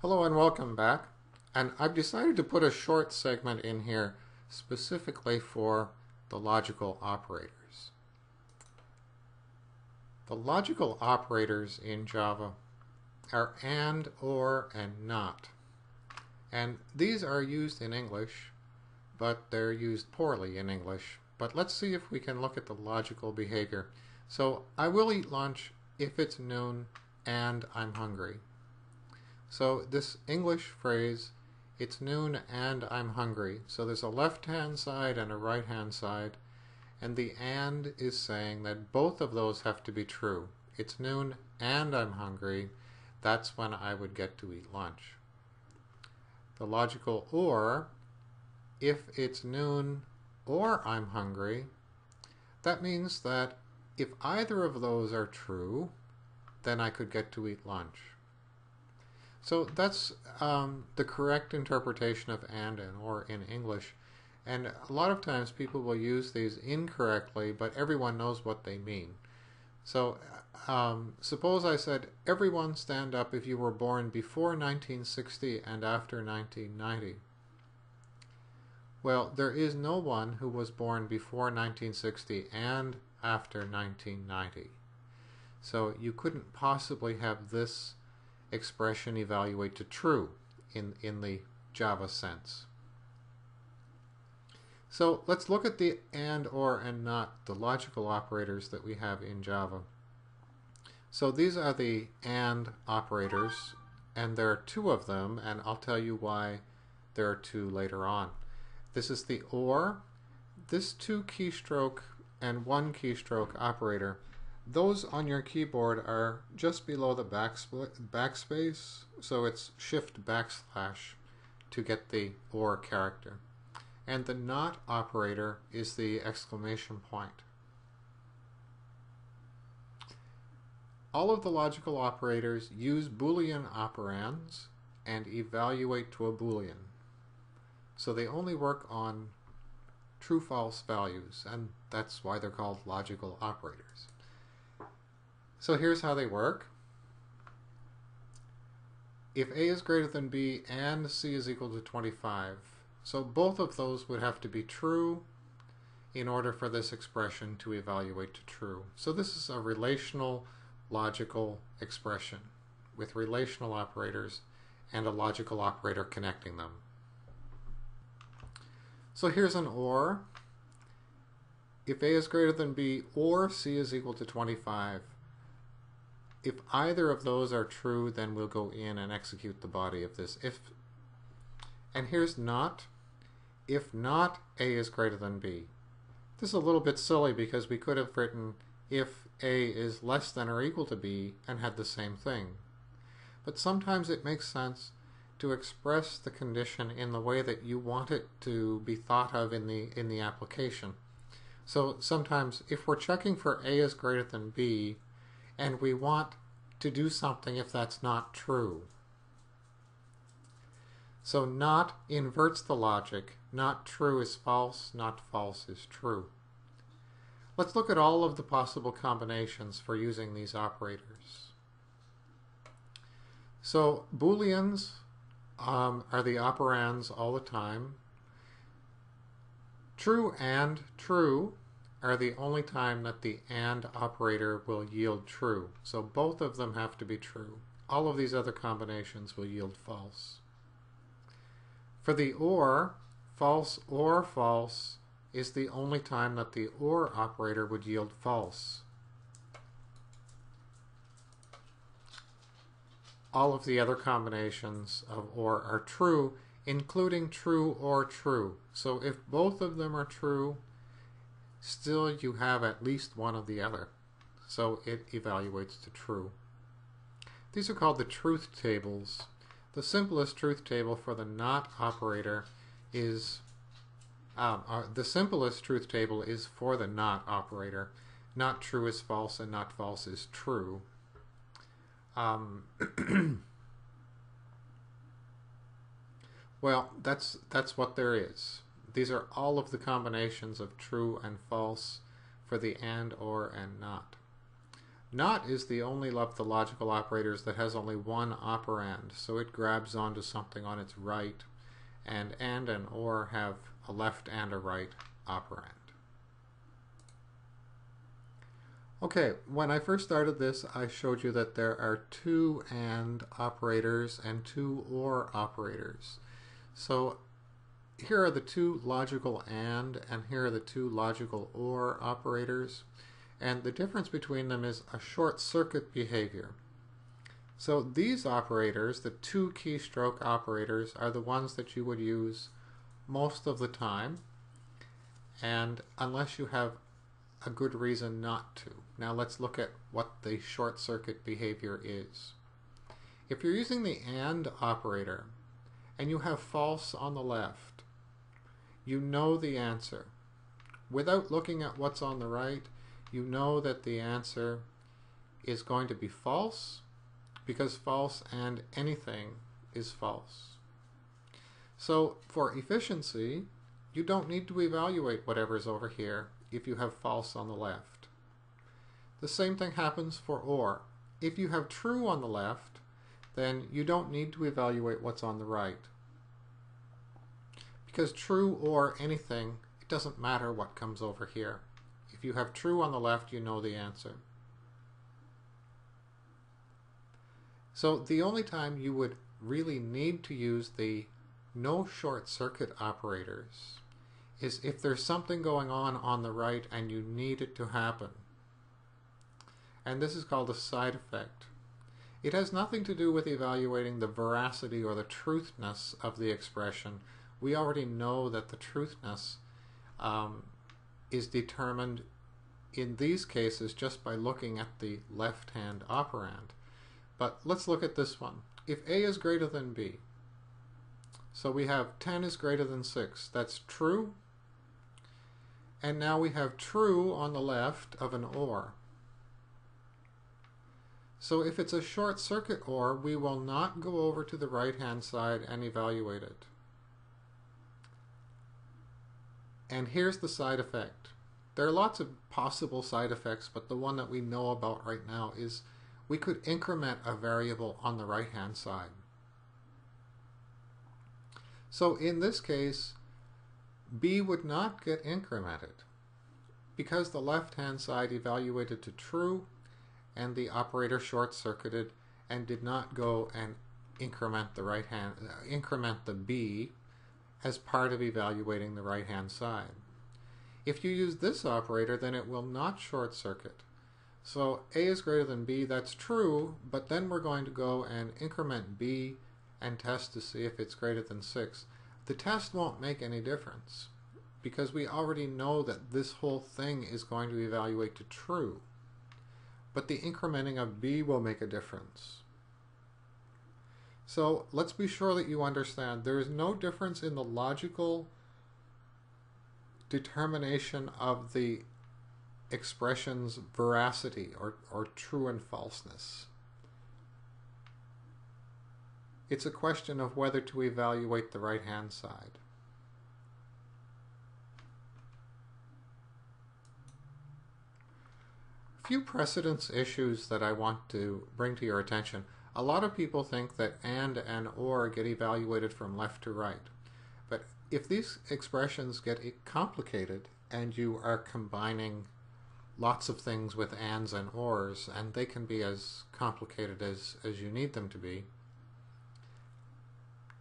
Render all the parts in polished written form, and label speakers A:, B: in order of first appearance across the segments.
A: Hello and welcome back. And I've decided to put a short segment in here specifically for the logical operators. The logical operators in Java are and, or, and not. And these are used in English, but they're used poorly in English. But let's see if we can look at the logical behavior. So I will eat lunch if it's noon and I'm hungry. So this English phrase, it's noon and I'm hungry. So there's a left-hand side and a right-hand side. And the and is saying that both of those have to be true. It's noon and I'm hungry. That's when I would get to eat lunch. The logical or, if it's noon or I'm hungry, that means that if either of those are true, then I could get to eat lunch. So that's the correct interpretation of and or in English. And a lot of times people will use these incorrectly, but everyone knows what they mean. So suppose I said, everyone stand up if you were born before 1960 and after 1990. Well, there is no one who was born before 1960 and after 1990. So you couldn't possibly have this expression evaluate to true in the Java sense. So let's look at the and, or, and not, the logical operators that we have in Java. So these are the and operators, and there are two of them, and I'll tell you why there are two later on. This is the or. This two keystroke and one keystroke operator, those on your keyboard are just below the backspace, so it's shift backslash to get the or character. And the not operator is the exclamation point. All of the logical operators use Boolean operands and evaluate to a Boolean. So they only work on true-false values, and that's why they're called logical operators. So here's how they work. If A is greater than B and C is equal to 25, so both of those would have to be true in order for this expression to evaluate to true. So this is a relational logical expression with relational operators and a logical operator connecting them. So here's an or. If A is greater than B or C is equal to 25, if either of those are true, then we'll go in and execute the body of this. And here's not. If not A is greater than B. This is a little bit silly because we could have written if A is less than or equal to B and had the same thing. But sometimes it makes sense to express the condition in the way that you want it to be thought of in the application. So sometimes if we're checking for A is greater than B and we want to do something if that's not true. So not inverts the logic. Not true is false, not false is true. Let's look at all of the possible combinations for using these operators. So Booleans are the operands all the time. True and true are the only time that the and operator will yield true. So both of them have to be true. All of these other combinations will yield false. For the or, false is the only time that the or operator would yield false. All of the other combinations of or are true, including true or true. So if both of them are true, still you have at least one of the other. So it evaluates to true. These are called the truth tables. The simplest truth table for the not operator is the simplest truth table is for the not operator. Not true is false and not false is true. Well, that's what there is. These are all of the combinations of true and false for the and, or, and not. Not is the only of the logical operators that has only one operand, so it grabs onto something on its right, and or have a left and a right operand. Okay, when I first started this, I showed you that there are two AND operators and two OR operators. So here are the two logical AND, and here are the two logical OR operators. And the difference between them is a short circuit behavior. So these operators, the two keystroke operators, are the ones that you would use most of the time, and unless you have a good reason not to. Now let's look at what the short circuit behavior is. If you're using the AND operator and you have false on the left, you know the answer. Without looking at what's on the right, you know that the answer is going to be false, because false and anything is false. So for efficiency, you don't need to evaluate whatever's over here if you have false on the left. The same thing happens for OR. If you have true on the left, then you don't need to evaluate what's on the right. Because true or anything, it doesn't matter what comes over here. If you have true on the left, you know the answer. So the only time you would really need to use the no short circuit operators is if there's something going on the right and you need it to happen. And this is called a side effect. It has nothing to do with evaluating the veracity or the truthness of the expression. We already know that the truthness is determined in these cases just by looking at the left-hand operand. But let's look at this one. If A is greater than B, so we have 10 is greater than 6. That's true. And now we have true on the left of an OR. So if it's a short circuit OR, we will not go over to the right-hand side and evaluate it. And here's the side effect. There are lots of possible side effects, but the one that we know about right now is we could increment a variable on the right-hand side. So in this case, B would not get incremented because the left-hand side evaluated to true and the operator short-circuited and did not go and increment the B as part of evaluating the right-hand side. If you use this operator, then it will not short-circuit. So A is greater than B, that's true, but then we're going to go and increment B and test to see if it's greater than 6. The test won't make any difference because we already know that this whole thing is going to evaluate to true. But the incrementing of B will make a difference. So let's be sure that you understand there is no difference in the logical determination of the expression's veracity or true and falseness. It's a question of whether to evaluate the right-hand side. A few precedence issues that I want to bring to your attention. A lot of people think that and or get evaluated from left to right. But if these expressions get complicated and you are combining lots of things with ands and ors, and they can be as complicated as you need them to be,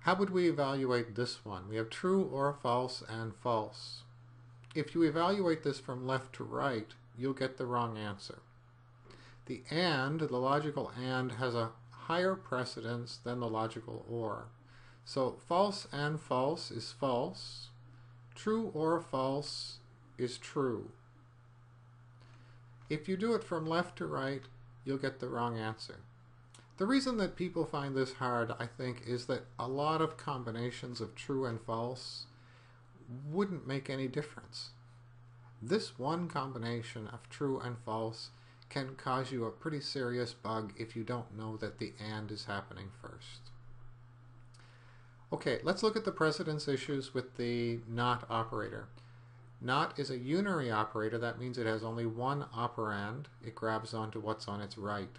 A: how would we evaluate this one? We have true or false and false. If you evaluate this from left to right, you'll get the wrong answer. The and, the logical and, has a higher precedence than the logical or. So false and false is false. True or false is true. If you do it from left to right, you'll get the wrong answer. The reason that people find this hard, I think, is that a lot of combinations of true and false wouldn't make any difference. This one combination of true and false can cause you a pretty serious bug if you don't know that the and is happening first. Okay, let's look at the precedence issues with the not operator. Not is a unary operator. That means it has only one operand. It grabs onto what's on its right.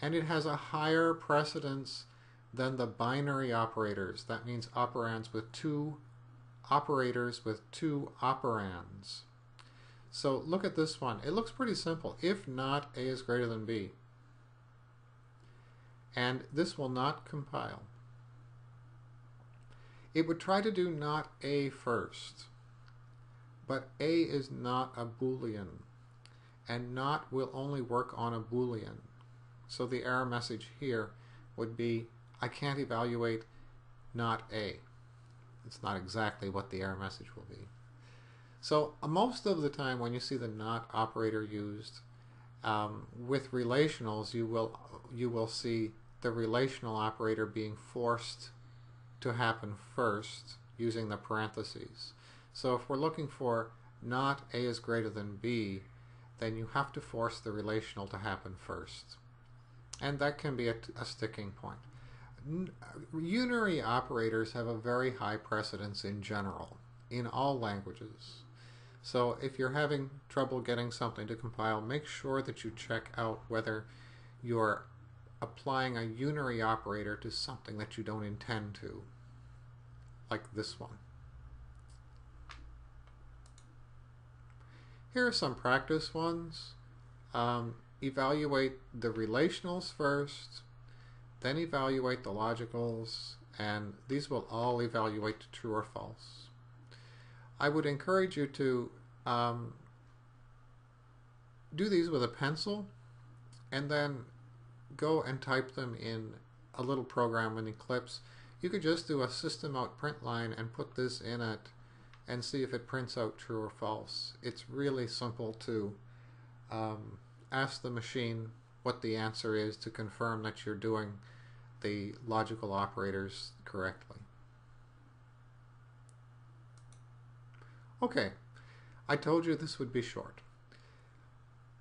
A: And it has a higher precedence than the binary operators. That means operators with two operands. So look at this one. It looks pretty simple. If not, A is greater than B. And this will not compile. It would try to do not A first. But A is not a Boolean. And not will only work on a Boolean. So the error message here would be, I can't evaluate not A. It's not exactly what the error message will be. So most of the time when you see the not operator used with relationals, you will see the relational operator being forced to happen first using the parentheses. So if we're looking for not A is greater than B, then you have to force the relational to happen first. And that can be a sticking point. Unary operators have a very high precedence in general, in all languages. So if you're having trouble getting something to compile, make sure that you check out whether you're applying a unary operator to something that you don't intend to, like this one. Here are some practice ones. Evaluate the relationals first, then evaluate the logicals, and these will all evaluate to true or false. I would encourage you to do these with a pencil and then go and type them in a little program in Eclipse. You could just do a system out print line and put this in it and see if it prints out true or false. It's really simple to ask the machine what the answer is to confirm that you're doing the logical operators correctly. Okay, I told you this would be short.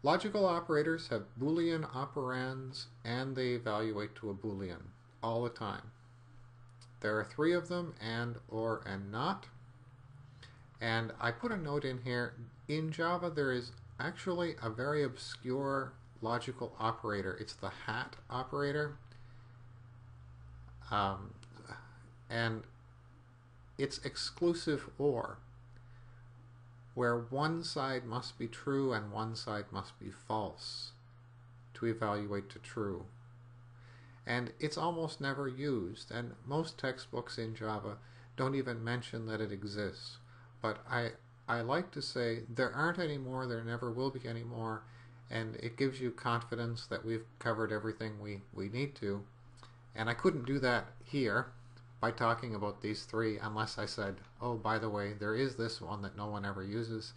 A: Logical operators have Boolean operands and they evaluate to a Boolean all the time. There are 3 of them, and, or, and not. And I put a note in here. In Java there is actually a very obscure logical operator. It's the hat operator. And it's exclusive OR, where one side must be true and one side must be false to evaluate to true. And it's almost never used, and most textbooks in Java don't even mention that it exists. But I like to say there aren't any more, there never will be any more, and it gives you confidence that we've covered everything we need to. And I couldn't do that here by talking about these 3 unless I said, oh, by the way, there is this one that no one ever uses,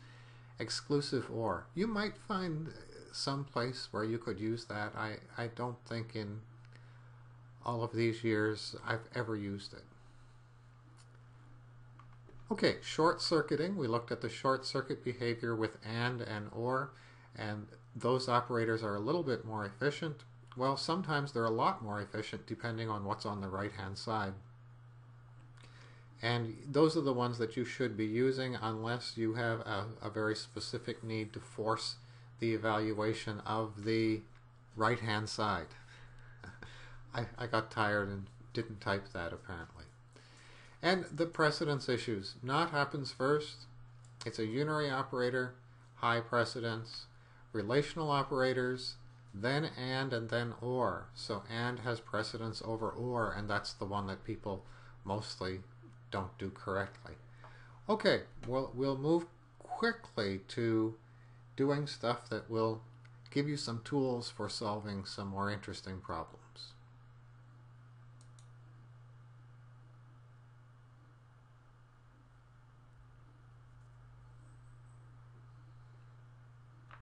A: exclusive OR. You might find some place where you could use that. I don't think in all of these years I've ever used it. Okay, short-circuiting. We looked at the short-circuit behavior with and OR, and those operators are a little bit more efficient. Well, sometimes they're a lot more efficient depending on what's on the right-hand side. And those are the ones that you should be using unless you have a very specific need to force the evaluation of the right-hand side. I got tired and didn't type that apparently. And the precedence issues. Not happens first. It's a unary operator, high precedence. Relational operators, then and then OR. So and has precedence over OR, and that's the one that people mostly don't do correctly. Okay, well, we'll move quickly to doing stuff that will give you some tools for solving some more interesting problems.